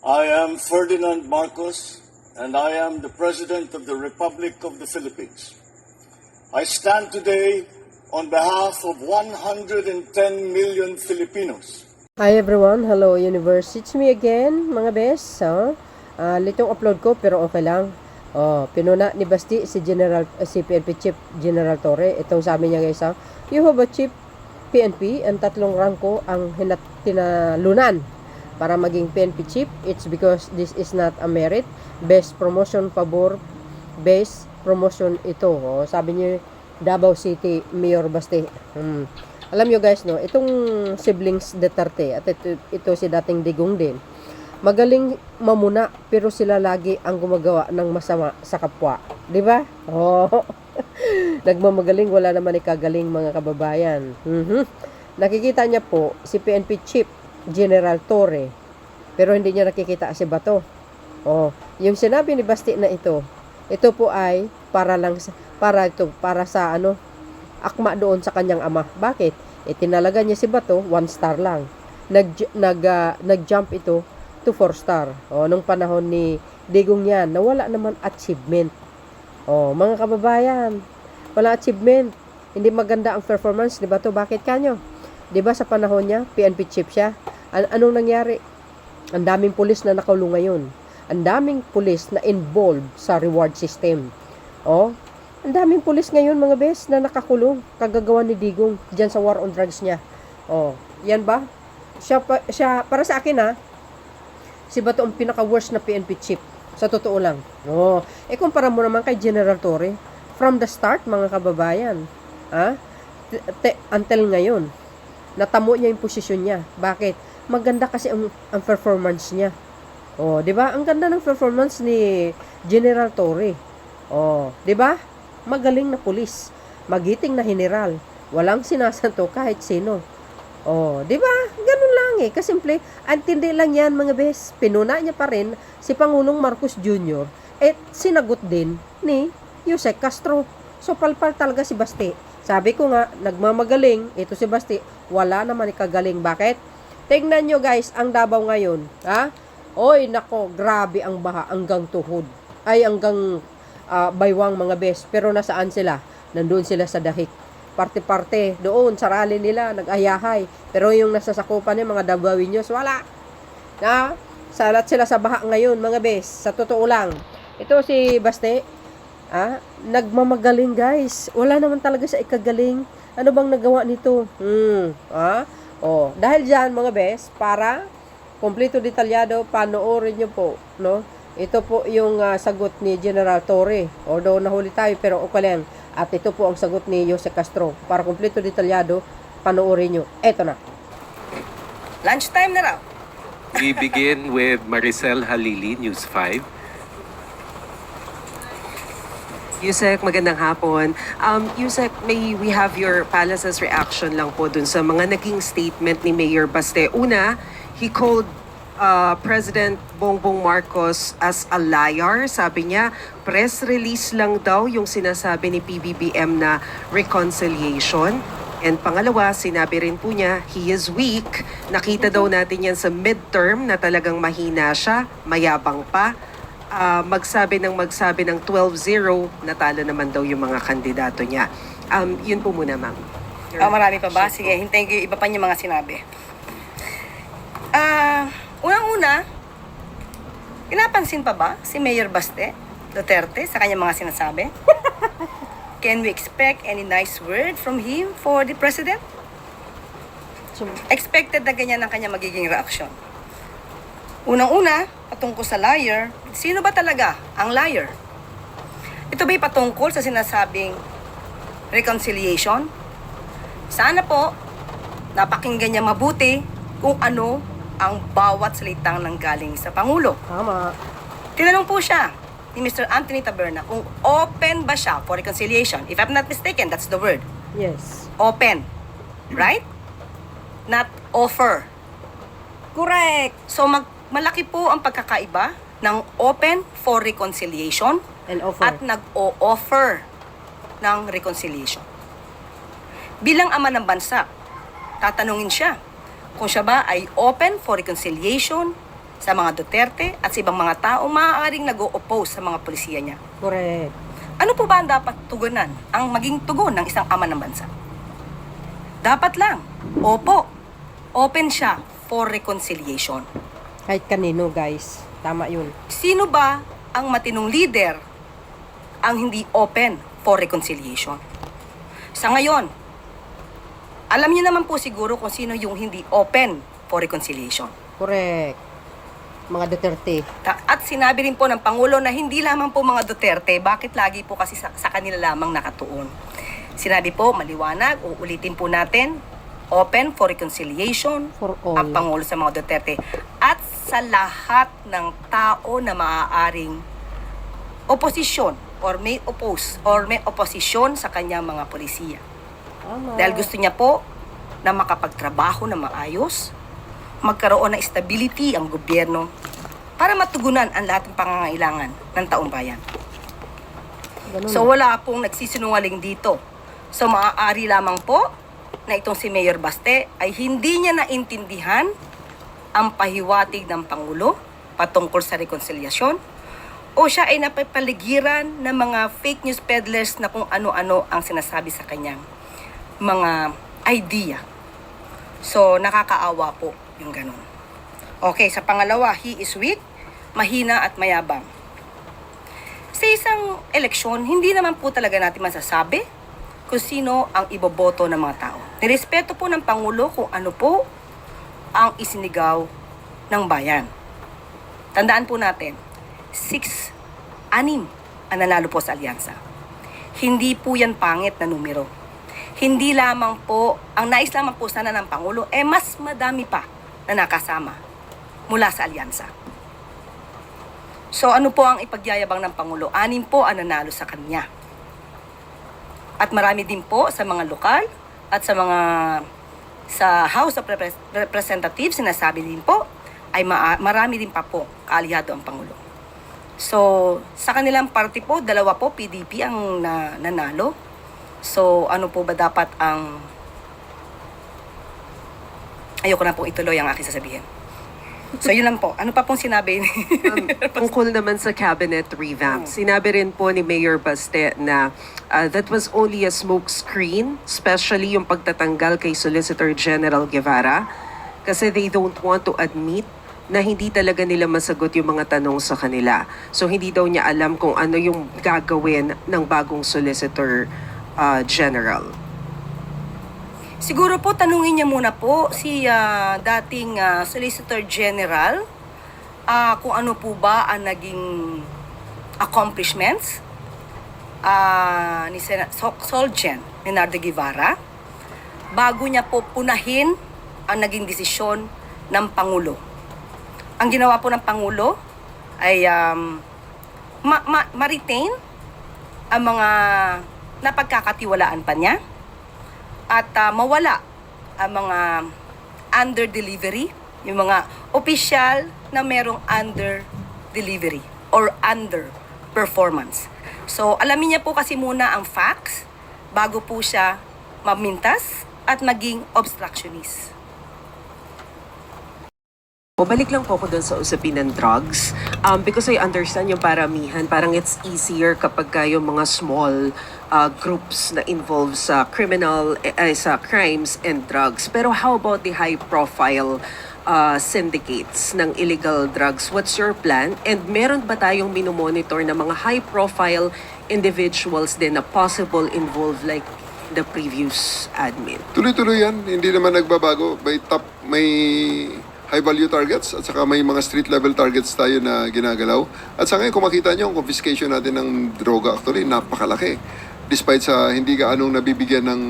I am Ferdinand Marcos, and I am the President of the Republic of the Philippines. I stand today on behalf of 110 million Filipinos. Hi everyone, hello universe, it's me again mga bes. Litong upload ko pero okay lang. Pinuna ni Basti si PNP Chief General Torre. Itong sabi niya guys, you have a Chief PNP, ang tatlong rangko ang tinalunan para maging PNP Chief. It's because this is not a merit based promotion, pabor based promotion ito. Sabi niya Davao City Mayor Basti. Alam nyo guys, no, itong siblings Duterte at ito si dating Digong din, magaling mamuna pero sila lagi ang gumagawa ng masama sa kapwa, di ba? Nagmamagaling, wala naman ikagaling mga kababayan. Nakikita niya po si PNP Chief General Torre pero hindi niya nakikita si Bato. Yung sinabi ni Basti na ito po ay para sa akma doon sa kanyang ama. Bakit? Tinalaga niya si Bato 1 star lang. Nag-jump ito to 4 star. Nung panahon ni Digong yan, na wala naman achievement. Mga kababayan, wala achievement. Hindi maganda ang performance ni Bato. Bakit kanyo? 'Di ba sa panahon niya, PNP chief siya? Anong nangyari? Ang daming pulis na nakulong ngayon. Ang daming pulis na involved sa reward system. Ang daming pulis ngayon mga bes na nakakulong kagagawa ni Digong diyan sa war on drugs niya. Yan ba? Siya para sa akin si Bato ang pinaka-worst na PNP chief. Sa totoo lang. Kumpara mo naman kay General Torre from the start mga kababayan. Until ngayon, natamo niya yung posisyon niya. Bakit? Maganda kasi ang performance niya. 'Di ba? Ang ganda ng performance ni General Torre. 'Di ba? Magaling na pulis, magiting na general, walang sinasanto kahit sino. 'Di ba? Ganun lang kasimple. Antindi lang 'yan mga bes. Pinuna niya pa rin si Pangulong Marcos Jr. Sinagot din ni Jose Castro. So palpal talaga si Basti. Sabi ko nga, nagmamagaling ito si Basti, wala naman ikagaling. Bakit? Tingnan nyo guys, ang Davao ngayon, Oy, nako, grabe ang baha hanggang tuhod. Ay, hanggang baywang mga bes. Pero nasaan sila? Nandun sila sa dahik. Parte-parte, doon, sa rally nila, nag-ayahay. Pero yung nasasakupan niya, mga Davaoeños, wala. Salat sila sa baha ngayon, mga bes. Sa totoo lang. Ito si Baste, nagmamagaling guys. Wala naman talaga sa ikagaling. Ano bang nagawa nito? Dahil dyan mga bes, para kompleto detalyado, panoorin nyo po, no? Ito po yung sagot ni General Torre. Although nahuli tayo, pero okay lang. At ito po ang sagot ni Jose Castro. Para kompleto detalyado, panoorin nyo. Eto na. Lunchtime na raw. We begin with Maricel Halili, News 5. Yusek, magandang hapon. Yusek, may we have your palace's reaction lang po dun sa mga naging statement ni Mayor Baste. Una, he called President Bongbong Marcos as a liar. Sabi niya, press release lang daw yung sinasabi ni PBBM na reconciliation. And pangalawa, sinabi rin po niya, he is weak. Nakita daw natin yan sa midterm na talagang mahina siya, mayabang pa. Magsabi ng 12-0, natalo naman daw yung mga kandidato niya. Yun po muna, ma'am. Marami pa ba? Sige, hintayin ko yung iba pa niya mga sinabi. Unang-una, pinapansin pa ba si Mayor Baste Duterte sa kanyang mga sinasabi? Can we expect any nice word from him for the President? Expected na ganyan ang kanyang magiging reaksyon. Unang-una, patungkol sa liar, sino ba talaga ang liar? Ito ba'y patungkol sa sinasabing reconciliation? Sana po, napakinggan niya mabuti kung ano ang bawat salitang nanggaling sa Pangulo. Tama. Tinanong po siya ni Mr. Anthony Taberna kung open ba siya for reconciliation. If I'm not mistaken, that's the word. Yes. Open. Right? Not offer. Correct. So malaki po ang pagkakaiba ng open for reconciliation And offer. at nag-o-offer ng reconciliation. Bilang ama ng bansa, tatanungin siya kung siya ba ay open for reconciliation sa mga Duterte at sa ibang mga tao maaaring nag-o-oppose sa mga polisiya niya. Correct. Ano po ba ang dapat tugunan? Ang maging tugon ng isang ama ng bansa? Dapat lang, opo, open siya for reconciliation. Kahit kanino, guys. Tama yun. Sino ba ang matinong leader ang hindi open for reconciliation? Sa ngayon, alam niyo naman po siguro kung sino yung hindi open for reconciliation. Correct. Mga Duterte. At sinabi rin po ng Pangulo na hindi lamang po mga Duterte, bakit lagi po kasi sa kanila lamang nakatuon. Sinabi po, maliwanag, uulitin po natin, open for reconciliation For all. ang Pangulo sa mga Duterte. At sa lahat ng tao na maaaring oposisyon or may oppose or may oposisyon sa kanyang mga polisiya. Tama. Dahil gusto niya po na makapagtrabaho na maayos, magkaroon ng stability ang gobyerno para matugunan ang lahat ng pangangailangan ng taong bayan. Ganun. So wala pong nagsisinungaling dito. So maaari lamang po na itong si Mayor Baste ay hindi niya naintindihan ang pahiwatig ng Pangulo patungkol sa rekonsilyasyon o siya ay napapaligiran ng mga fake news peddlers na kung ano-ano ang sinasabi sa kanyang mga idea. So nakakaawa po yung ganun. Okay, sa pangalawa, he is weak, mahina at mayabang. Sa isang eleksyon, hindi naman po talaga natin masasabi kung sino ang iboboto ng mga tao. Nirespeto po ng Pangulo kung ano po ang isinigaw ng bayan. Tandaan po natin, 6 ang nanalo po sa alyansa. Hindi po yan pangit na numero. Hindi lamang po, ang nais lamang po sana ng Pangulo, mas madami pa na nakasama mula sa alyansa. So ano po ang ipagyayabang ng Pangulo? 6 po ang nanalo sa kanya. At marami din po sa mga lokal at sa House of Representatives, sinasabi din po, ay marami din pa po kaalyado ang Pangulo. So sa kanilang party po, 2 po PDP ang nanalo. So ano po ba dapat ang... Ayoko na pong ituloy ang aking sasabihin. So yun lang po. Ano pa pong sinabi ni... Tungkol naman sa cabinet revamp, sinabi rin po ni Mayor Baste na that was only a smoke screen, especially yung pagtatanggal kay Solicitor General Guevara, kasi they don't want to admit na hindi talaga nila masagot yung mga tanong sa kanila. So hindi daw niya alam kung ano yung gagawin ng bagong Solicitor General. Siguro po, tanungin niya muna po si dating Solicitor General kung ano po ba ang naging accomplishments ni Solgen Leonardo Guevara bago niya po punahin ang naging desisyon ng Pangulo. Ang ginawa po ng Pangulo ay ma-retain ang mga napagkakatiwalaan pa niya at mawala ang mga under-delivery, yung mga opisyal na merong under-delivery or under-performance. So, alamin niya po kasi muna ang facts bago po siya mamintas at maging obstructionist. Balik lang po ako doon sa usapin ng drugs. Because I understand yung paramihan, parang it's easier kapag yung mga small groups na involved sa sa crimes and drugs. Pero how about the high-profile syndicates ng illegal drugs? What's your plan? And meron ba tayong minomonitor na mga high-profile individuals din na possible involved like the previous admin? Tuloy-tuloy yan. Hindi naman nagbabago. May high-value targets at saka may mga street-level targets tayo na ginagalaw. At sa ngayon, kung makita nyo, ang confiscation natin ng droga actually, napakalaki. Despite sa hindi gaanong nabibigyan ng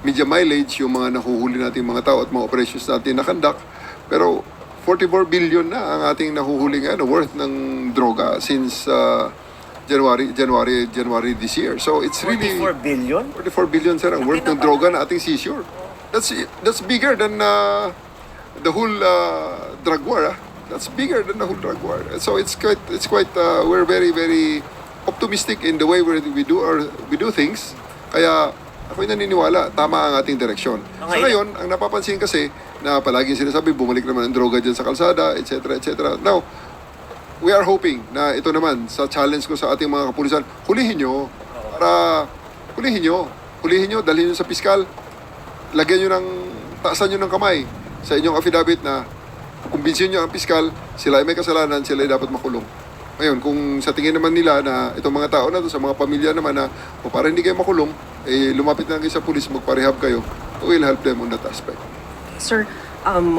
media mileage yung mga nahuhuli nating mga tao at mga operations natin na conduct. Pero 44 billion na ang ating nahuhuling worth ng droga since January this year. So it's really 44 billion? 44 billion sir ang worth ng droga na ating seizure. That's bigger than the whole drug war. That's bigger than the whole drug war. So it's quite we're very very optimistic in the way we do things. Kaya ako'y naniniwala, tama ang ating direksyon. Sa ngayon, ang napapansin kasi, na palaging sinasabi, bumalik naman ang droga dyan sa kalsada, etc., etc. Now, we are hoping na ito naman, sa challenge ko sa ating mga kapulisan, hulihin nyo, dalhin nyo sa piskal, lagyan nyo taasan nyo ng kamay sa inyong affidavit na kumbinsin nyo ang piskal, sila ay may kasalanan, sila ay dapat makulong. Ngayon, kung sa tingin naman nila na itong mga tao na to, sa mga pamilya naman na, para hindi kayo makulong, lumapit na kayo sa pulis, magparehab kayo, we'll help them on that aspect. Sir,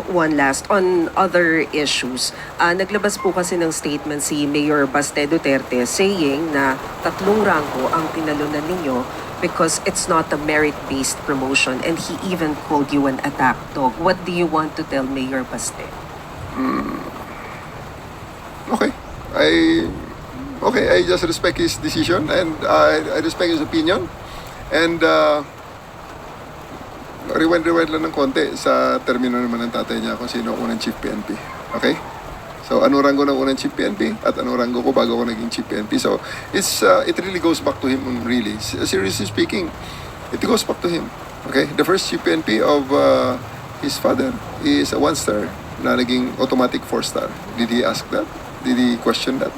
one last. On other issues, naglabas po kasi ng statement si Mayor Baste Duterte saying na 3 rangko ang pinalunan ninyo because it's not a merit-based promotion, and he even called you an attack dog. What do you want to tell Mayor Baste? Okay, I just respect his decision and I respect his opinion. And rewind lang ng konti sa termino naman ng tatay niya kung sino unang chief PNP. Okay? So, ano rango ng unang chief PNP at ano rango ko bago ako naging chief PNP. So, it really goes back to him really. Seriously speaking, it goes back to him. Okay? The first chief PNP of his father is a 1-star na naging automatic 4-star. Did he ask that? Did he question that?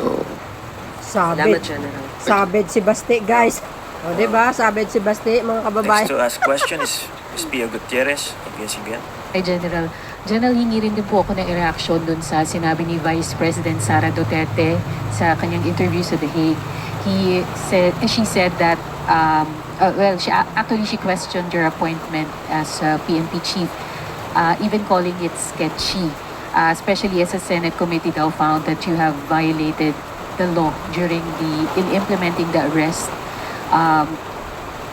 So, Salamat, Sabed. General. Sabed si Baste, guys. O, diba? Sabed si Baste, mga Next kababayan. to ask question is Ms. Pia Gutierrez. Again. Ay, General. General, hingi rin din po ako ng reaction dun sa sinabi ni Vice President Sara Duterte sa kanyang interview sa The Hague. She said that, she questioned your appointment as PNP chief, even calling it sketchy. Especially as a Senate committee daw found that you have violated the law in implementing the arrest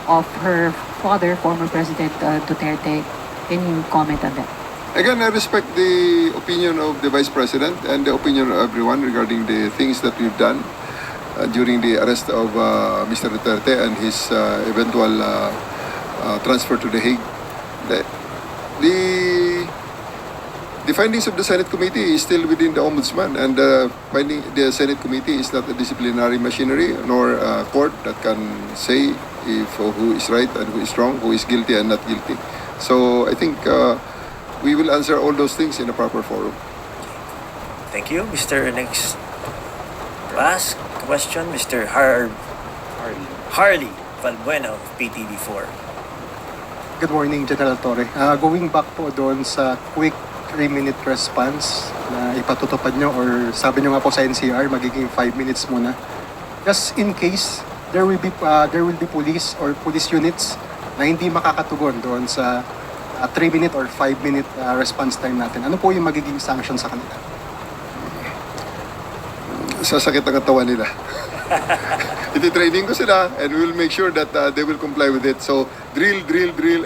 of her father, former President Duterte. Can you comment on that? again, I respect the opinion of the Vice President and the opinion of everyone regarding the things that we've done during the arrest of Mr. Duterte and his eventual transfer to The Hague. The findings of the Senate Committee is still within the Ombudsman, and the Senate Committee is not a disciplinary machinery nor a court that can say if who is right and who is wrong, who is guilty and not guilty. So I think we will answer all those things in a proper forum. Thank you. Mr. Next to ask question, Mr. Harley Valbuena of PTV4. Good morning, General Torre. Going back po doon sa quick 3-minute response na ipatutupad nyo or sabi nyo nga po sa NCR, magiging 5 minutes muna. Just in case, there will be police or police units na hindi makakatugon doon sa 3-minute or 5-minute response time natin. Ano po yung magiging sanction sa kanila? Sasakit ang katawan nila. Iti-training ko sila and we will make sure that they will comply with it. So, drill,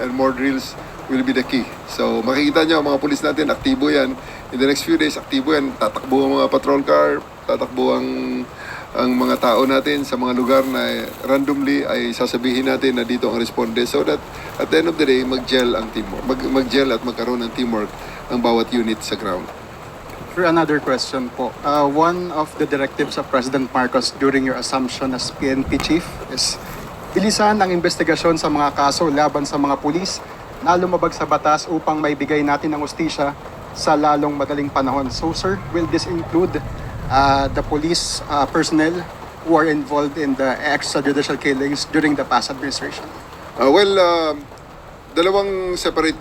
and more drills will be the key. So, makikita nyo, mga pulis natin, aktibo yan. In the next few days, aktibo yan. Tatakbo ang mga patrol car, tatakbo ang mga tao natin sa mga lugar na randomly ay sasabihin natin na dito ang responde so that at the end of the day, mag-gel ang teamwork. Mag-gel at magkaroon ng teamwork ang bawat unit sa ground. For another question po, one of the directives of President Marcos during your assumption as PNP chief is bilisan ang investigasyon sa mga kaso laban sa mga pulis na lumabag sa batas upang maibigay natin ang hustisya sa lalong madaling panahon. So sir, will this include the police personnel who are involved in the extrajudicial killings during the past administration? Dalawang separate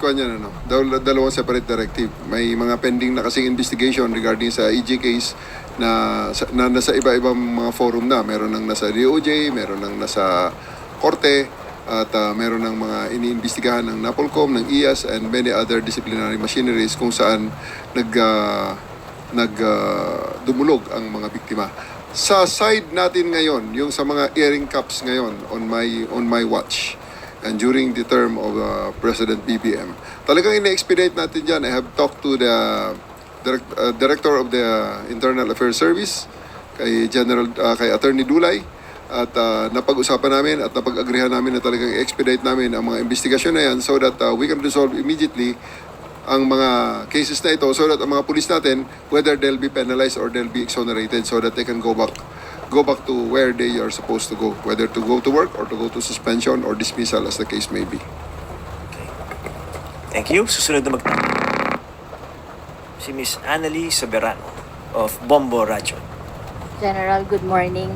dalawang separate directive. May mga pending na kasing investigation regarding sa EJ case na nasa iba-ibang mga forum na. Meron nang nasa DOJ, meron nang nasa Korte, at meron ng mga iniimbestigahan ng NAPOLCOM, ng IAS, and many other disciplinary machineries kung saan dumulog ang mga biktima. Sa side natin ngayon, yung sa mga earring cups ngayon on my watch, and during the term of President BBM, talagang ina-expedite natin dyan. I have talked to the Director of the Internal Affairs Service, kay Attorney Dulay, at napag-usapan namin at napag-agrihan namin na talagang expedite namin ang mga investigasyon na yan so that we can resolve immediately ang mga cases na ito so that ang mga pulis natin, whether they'll be penalized or they'll be exonerated so that they can go back go back to where they are supposed to go, whether to go to work or to go to suspension or dismissal as the case may be. Thank you. Susunod na si Miss Annalie Soberano of Bombo Radyo. General, good morning.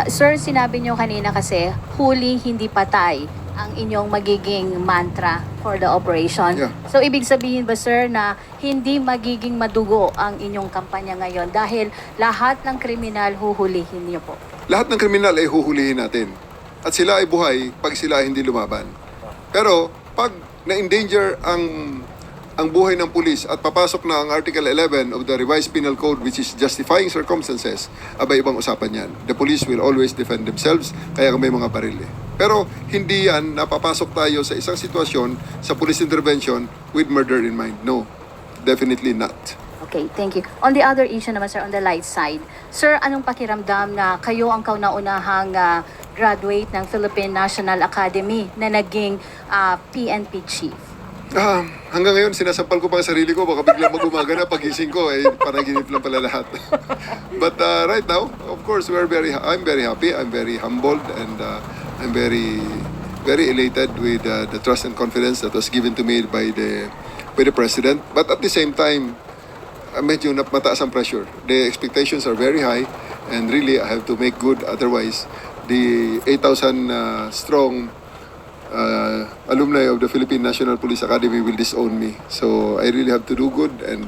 Sir, sinabi nyo kanina kasi, huli hindi patay ang inyong magiging mantra for the operation. Yeah. So, ibig sabihin ba, sir, na hindi magiging madugo ang inyong kampanya ngayon dahil lahat ng kriminal huhulihin niyo po? Lahat ng kriminal ay huhulihin natin. At sila ay buhay pag sila ay hindi lumaban. Pero pag na-endanger ang buhay ng pulis at papasok na ang Article 11 of the Revised Penal Code, which is justifying circumstances, abay ibang usapan yan. The police will always defend themselves, kaya may mga baril eh. Pero hindi yan napapasok tayo sa isang sitwasyon sa police intervention with murder in mind. No, definitely not. Okay, thank you. On the other issue naman, sir, on the light side, sir, anong pakiramdam na kayo ang kauna-unahang graduate ng Philippine National Academy na naging PNP chief? Hanggang ngayon, sinasampal ko pa ang sarili ko. Baka biglang mag-umaga na pagising ko. Panaginip lang pala lahat. But right now, of course, I'm very happy. I'm very humbled. And I'm very, very elated with the trust and confidence that was given to me by the President. But at the same time, medyo mataas ang pressure. The expectations are very high. And really, I have to make good. Otherwise, the 8,000 strong alumni of the Philippine National Police Academy will disown me. So I really have to do good and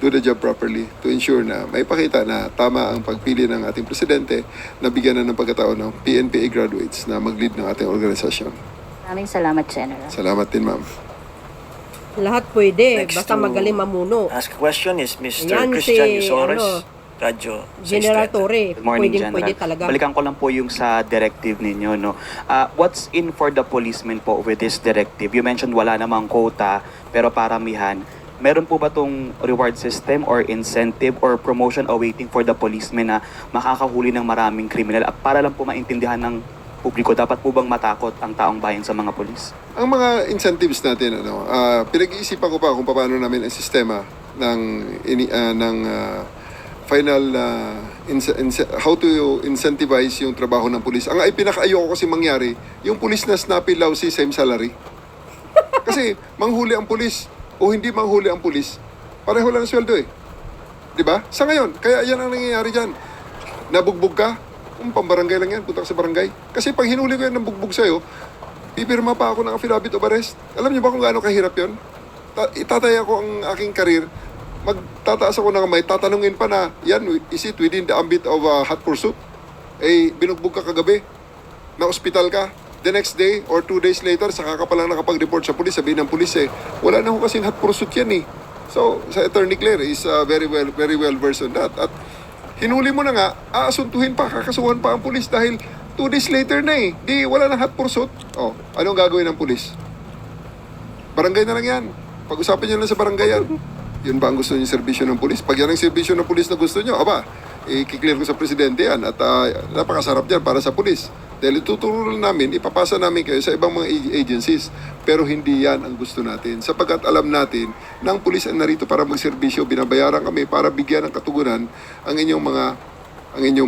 do the job properly to ensure na may pakita na tama ang pagpili ng ating presidente na bigyan na ng pagkataon ng PNPA graduates na mag-lead ng ating organisasyon. Maraming salamat, General. Salamat din, ma'am. Lahat pwede, Next basta to magaling mamuno. Ask a question is Mr. Yan Christian si, Yusores, Radyo General Estrada. Torre, Good morning, General. pwede talaga. Balikan ko lang po yung sa directive ninyo, no. What's in for the policemen po with this directive? You mentioned wala namang quota, pero paramihan. Meron po ba tong reward system or incentive or promotion awaiting for the policemen na makakahuli ng maraming kriminal? At para lang po maintindihan ng publiko, dapat po bang matakot ang taong bayan sa mga polis? Ang mga incentives natin, pinag-iisipan ko pa kung paano namin ang sistema ng final how to incentivize yung trabaho ng pulis. Ang pinaka-ayoko kasi mangyari, yung pulis na snappy lousy same salary. Kasi manghuli ang pulis o hindi manghuli ang pulis, pareho lang ang sweldo eh. 'Di ba? Sa ngayon, kaya yan ang nangyayari diyan. Nabugbog ka, pambarangay lang yan, punta ka sa barangay. Kasi pag hinuli ko yan ng bugbog sa'yo, pipirma pa ako ng affidavit of arrest. Alam niyo ba kung gaano kahirap yun? Itataya ko ang aking karir, magtataas ako ng kamay, tatanungin pa na, yan, is it within the ambit of hot pursuit? Binugbog ka kagabi, na ospital ka, the next day or 2 days later, saka ka pa lang nakapag-report sa pulis, sabihin ng pulis wala na ho kasing hot pursuit yan eh. So, sa Attorney Claire is very well versed on that. At hinuli mo na nga, aasuntuhin pa, kakasuhan pa ang pulis dahil 2 days later na eh. Di, wala na hot pursuit. Anong gagawin ng pulis? Barangay na lang yan. Pag-usapan nyo lang sa barangay yan. Yun ba ang gusto nyo yung serbisyo ng pulis? Pag yan ang serbisyo ng pulis na gusto nyo, i-clear ko sa presidente yan at napakasarap yan para sa pulis. Dahil ituturo lang namin, ipapasa namin kayo sa ibang mga agencies. Pero hindi yan ang gusto natin. Sapagkat alam natin na ang pulis ay narito para magserbisyo, binabayaran kami para bigyan ng katugunan ang inyong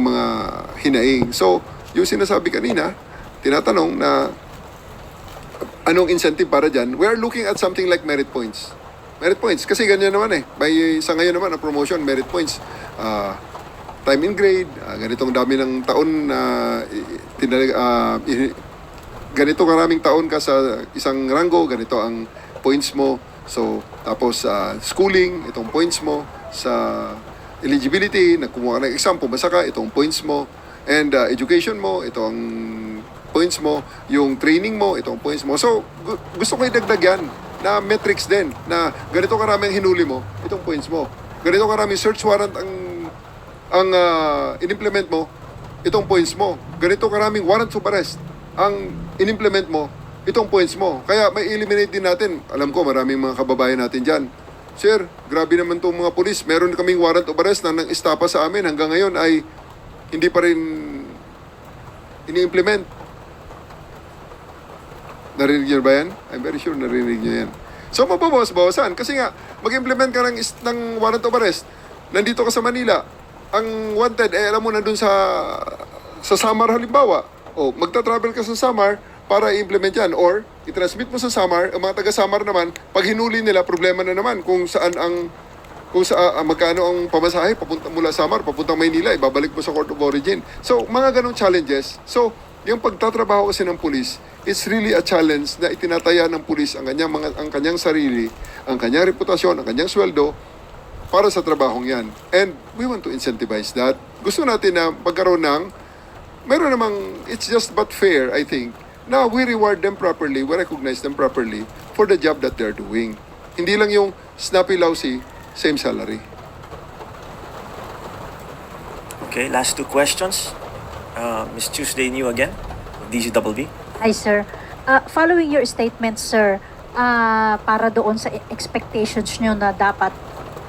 mga hinaing. So, yung sinasabi kanina, tinatanong na anong incentive para dyan, we're looking at something like merit points. Merit points, kasi ganyan naman sa ngayon naman, ang promotion, merit points. Time in grade, ganitong dami ng taon na ganito karaming taon ka sa isang ranggo, ganito ang points mo. So, tapos schooling, itong points mo. Sa eligibility, nagkumuha ka ng exam, pumasa ka, itong points mo. And education mo, ito ang points mo. Yung training mo, itong points mo. So, gusto ko idagdag yan na metrics din, na ganito karaming hinuli mo, itong points mo. Ganito karaming search warrant ang in-implement mo, itong points mo. Ganito karaming warrant of arrest ang in-implement mo, itong points mo. Kaya may eliminate din natin. Alam ko, maraming mga kababayan natin dyan. Sir, grabe naman itong mga polis. Meron kaming warrant of arrest na nang-istapa sa amin. Hanggang ngayon ay hindi pa rin ini-implement. Narinig nyo ba yan? I'm very sure narinig nyo yan. So, mababawas-bawasan. Kasi nga, mag-implement ka ng warrant of arrest. Nandito ka sa Manila. ang wanted, alam mo, nandun sa Samar halimbawa. O, magta-travel ka sa Samar para i-implement yan. Or, i-transmit mo sa Samar, ang mga taga-Samar naman, pag hinuli nila, problema na naman kung saan magkano ang pamasahe papunta mula Samar, papuntang Maynila, ibabalik mo sa Court of Origin. So, mga ganong challenges. So, yung pagtatrabaho kasi ng pulis, it's really a challenge na itinataya ng pulis ang kanyang sarili, ang kanyang reputasyon, ang kanyang sweldo para sa trabahong yan. And we want to incentivize that. Gusto natin na magkaroon meron namang, it's just but fair, I think, na we reward them properly, we recognize them properly for the job that they're doing. Hindi lang yung snappy lousy, same salary. Okay, last two questions. Ms. Tuesday New again, DCWB. Hi, sir. Following your statement, sir, para doon sa expectations nyo na dapat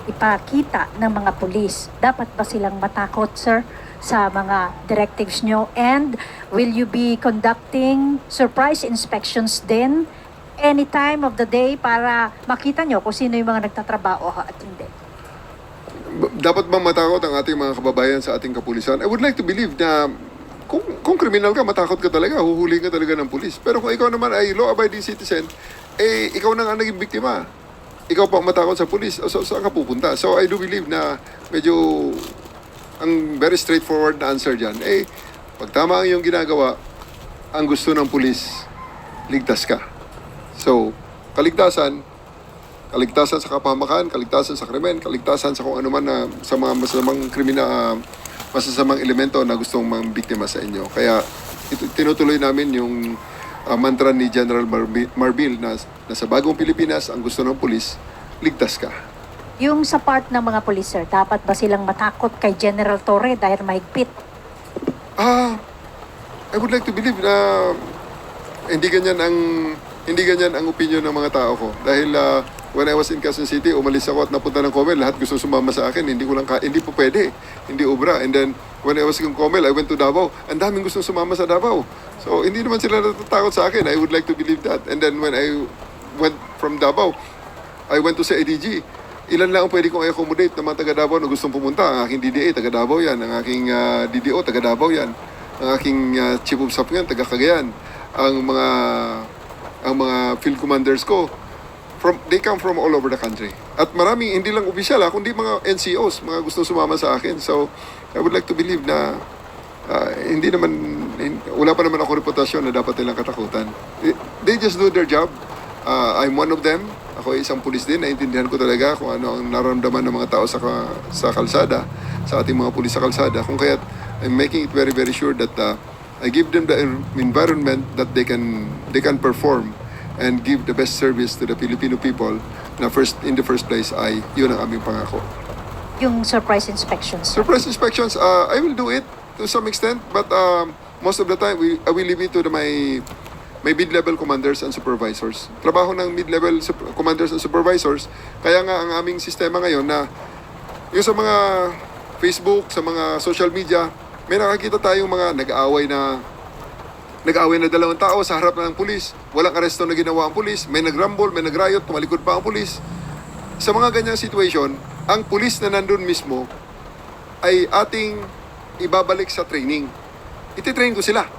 ipakita ng mga pulis, dapat ba silang matakot, sir, sa mga directives nyo? And will you be conducting surprise inspections din any time of the day para makita nyo kung sino yung mga nagtatrabaho at hindi? Dapat bang matakot ang ating mga kababayan sa ating kapulisan? I would like to believe na kung kriminal ka, matakot ka talaga, huhuli ka talaga ng pulis. Pero kung ikaw naman ay law-abiding citizen, ikaw na nga naging biktima. Ikaw pa matakot sa pulis, so saan ka pupunta? So I do believe na medyo ang very straightforward na answer dyan, pag tama ang iyong ginagawa, ang gusto ng pulis, ligtas ka. So, kaligtasan sa kapahamakan, kaligtasan sa krimen, kaligtasan sa kung ano man na sa mga masasamang elemento na gustong biktima sa inyo. Kaya tinutuloy namin yung mantra ni General Marbil na sa bagong Pilipinas, ang gusto ng pulis, ligtas ka. Yung sa part ng mga pulis, sir, dapat ba silang matakot kay General Torre dahil mahigpit? I would like to believe na hindi ganyan ang opinion ng mga tao ko. Dahil when I was in Quezon City, umalis ako at napunta ng Comel, lahat gusto sumama sa akin, hindi po pwede, hindi obra. And then, when I was in Comel, I went to Davao, ang daming gusto sumama sa Davao. So, hindi naman sila natatakot sa akin. I would like to believe that. And then, when I went from Davao, I went to sa ADG. Ilan lang ang pwede kong i-accommodate ng mga taga Davao na gustong pumunta. Ang aking DDA, taga Davao yan. Ang aking DDO, taga Davao yan. Ang aking Chief of Staff yan, taga Cagayan. Ang mga field commanders ko, they come from all over the country. At maraming, hindi lang opisyal, kundi mga NCOs, mga gustong sumama sa akin. So, I would like to believe na wala pa naman ako reputasyon na dapat nilang katakutan. They just do their job. I'm one of them. Ako ay isang pulis din. Naintindihan ko talaga kung ano ang nararamdaman ng mga tao sa kalsada, sa ating mga pulis sa kalsada. Kung kaya't I'm making it very, very sure that I give them the environment that they can perform and give the best service to the Filipino people na in the first place ay yun ang aming pangako. Yung surprise inspections, sir? Surprise inspections, I will do it to some extent, but most of the time I will leave it to my mid-level commanders and supervisors. Trabaho ng mid-level commanders and supervisors, kaya nga ang aming sistema ngayon na yung sa mga Facebook, sa mga social media, may nakakita tayong mga nag-aaway na dalawang tao sa harap ng pulis. Walang aresto na ginawa ang pulis. May nag-rumble, may nag-riot, tumalikod pa ang pulis. Sa mga ganyang situation, ang pulis na nandun mismo ay ating ibabalik sa training. Iti-train ko sila.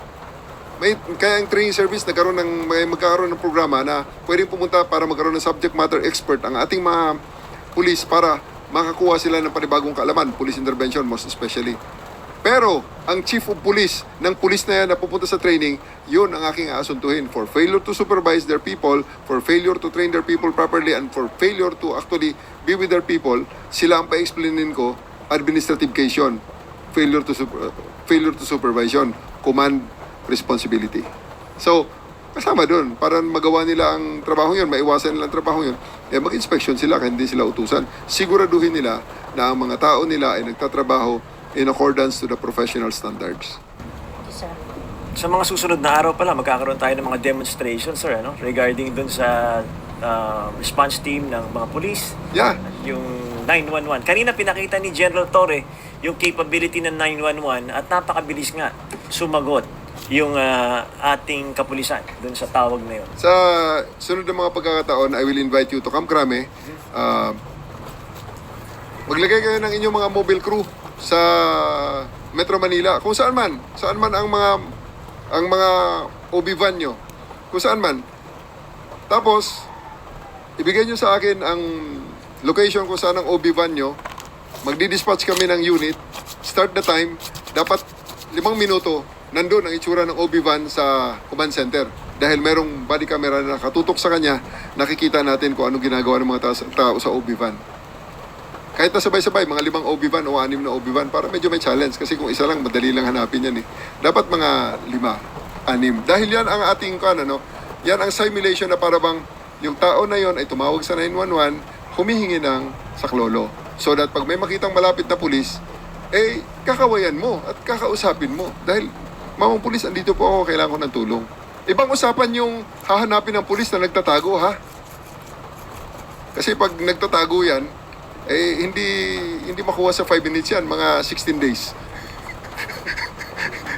Kaya ang training service magkakaroon ng programa na pwedeng pumunta para magkaroon ng subject matter expert ang ating mga pulis para makakuha sila ng panibagong kaalaman, police intervention most especially. Pero, ang chief of police ng pulis na yan na pupunta sa training, yun ang aking aasuntuhin. For failure to supervise their people, for failure to train their people properly, and for failure to actually be with their people, sila ang pa-explainin ko, administrative case yun. Failure to supervision, command responsibility. So, kasama dun, para magawa nila ang trabaho yun, maiwasan nila ang trabaho yun, mag-inspection sila, kaya hindi sila utusan. Siguraduhin nila na ang mga tao nila ay nagtatrabaho in accordance to the professional standards. Sir. Sa mga susunod na araw pala, magkakaroon tayo ng mga demonstrations, sir, regarding dun sa response team ng mga police. Yeah. Yung 911. Kanina pinakita ni General Torre yung capability ng 911 at napakabilis nga sumagot yung ating kapulisan dun sa tawag na yun. Sa sunod na mga pagkakataon, I will invite you to Camp Crame. Maglagay kayo ng inyong mga mobile crew sa Metro Manila, kung saan man ang mga OB van nyo, kung saan man. Tapos, ibigay nyo sa akin ang location kung saan ang OB van nyo, magdi-dispatch kami ng unit, start the time, dapat 5 minuto, nandun ang itsura ng OB van sa command center. Dahil merong body camera na nakatutok sa kanya, nakikita natin kung anong ginagawa ng mga tao sa OB van. Kahit na sabay-sabay, mga 5 OB van o 6 na OB van, para medyo may challenge. Kasi kung isa lang, madali lang hanapin yan eh. Dapat mga 5, 6. Dahil yan ang ating, yan ang simulation na para bang yung tao na yon ay tumawag sa 911, humihingi ng saklolo. So that pag may makitang malapit na pulis, kakawayan mo at kakausapin mo. Dahil, mamang pulis, andito po ako, kailangan ko ng tulong. Ibang usapan yung hahanapin ng pulis na nagtatago, ha? Kasi pag nagtatago yan, hindi makuha sa 5 minutes yan, mga 16 days.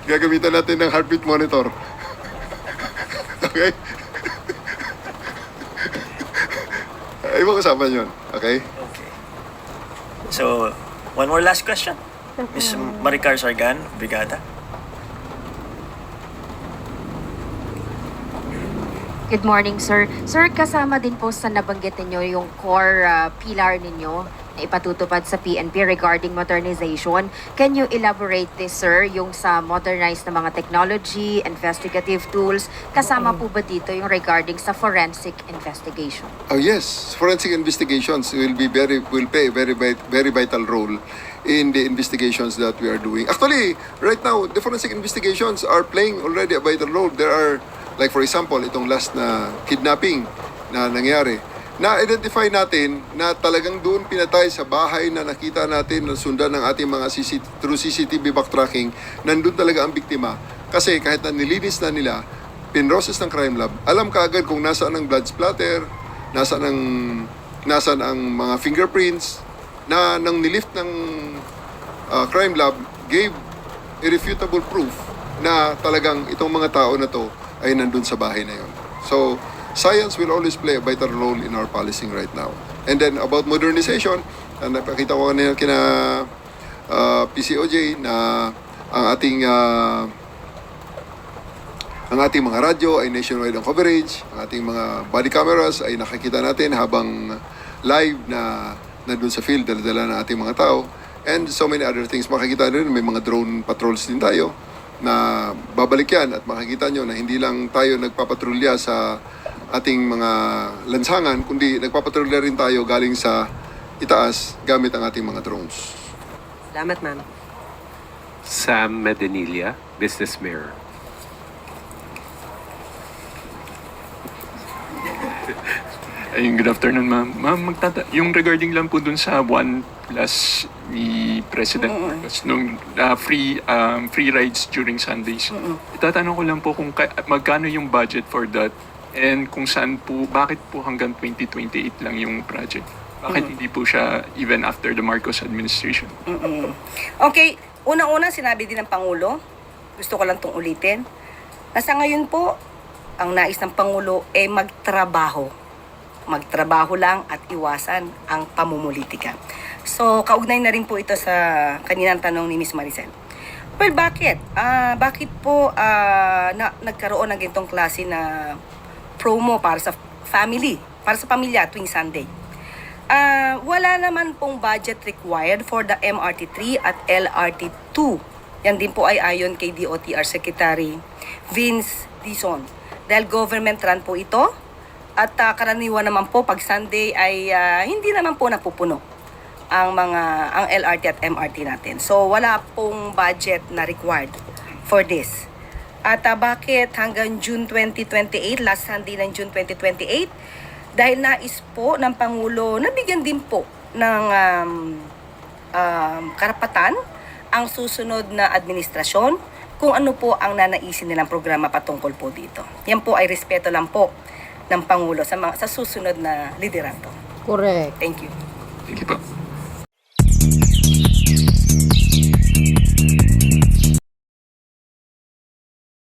Gagamitan natin ng heartbeat monitor. Okay? Ibang usapan yun. Okay? Okay. So, one more last question. Ms. Maricar Sargan, Brigada. Good morning, sir. Sir, kasama din po sa nabanggit ninyo yung core pillar ninyo na ipatutupad sa PNP regarding modernization. Can you elaborate this, sir, yung sa modernized na mga technology, investigative tools? Kasama po ba dito yung regarding sa forensic investigation? Oh yes, forensic investigations will play a very vital role in the investigations that we are doing. Actually, right now, the forensic investigations are playing already a vital role. There are, like for example, itong last na kidnapping na nangyari, na-identify natin na talagang doon pinatay sa bahay na nakita natin na sundan ng ating mga through CCTV backtracking, nandun talaga ang biktima. Kasi kahit na nilinis na nila, pinroses ng crime lab, alam kaagad kung nasaan ang blood splatter, nasaan ang mga fingerprints, na nang nilift ng crime lab, gave irrefutable proof na talagang itong mga tao na to ay nandun sa bahay na yon. So, science will always play a vital role in our policing right now. And then, about modernization, napakita ko kanina kina PCOJ na ang ating mga radyo ay nationwide ang coverage, ang ating mga body cameras ay nakikita natin habang live na nandun sa field, dala-dala ng ating mga tao, and so many other things. Makikita rin, may mga drone patrols din tayo na babalik yan at makikita nyo na hindi lang tayo nagpapatrolya sa ating mga lansangan, kundi nagpapatrolya rin tayo galing sa itaas gamit ang ating mga drones. Salamat, ma'am. Sam Medinilla, Business Mirror. Ayun, good afternoon, ma'am. Ma'am, yung regarding lang po dun sa 1+ ni President Marcos, nung free rides during Sundays. Itatanong ko lang po kung magkano yung budget for that and kung saan po, bakit po hanggang 2028 lang yung project? Bakit hindi po siya even after the Marcos administration? Okay, unang-una sinabi din ng Pangulo, gusto ko lang itong ulitin, na sa ngayon po, ang nais ng Pangulo ay magtrabaho lang at iwasan ang pamumulitika. So, kaugnay na rin po ito sa kaninang tanong ni Ms. Maricel. Well, bakit? Bakit po nagkaroon ng ganitong klase na promo para sa family, para sa pamilya tuwing Sunday? Wala naman pong budget required for the MRT3 at LRT2. Yan din po ay ayon kay DOTR Secretary Vince Dizon. Dahil government run po ito, at karaniwan naman po pag Sunday ay hindi naman po napupuno ang LRT at MRT natin. So wala pong budget na required for this. At bakit hanggang June 2028, last Sunday ng June 2028? Dahil nais po ng Pangulo na bigyan din po ng karapatan ang susunod na administrasyon kung ano po ang nanaisin nilang programa patungkol po dito. Yan po ay respeto lang po ng Pangulo sa susunod na liderato. Correct. Thank you. Thank you po.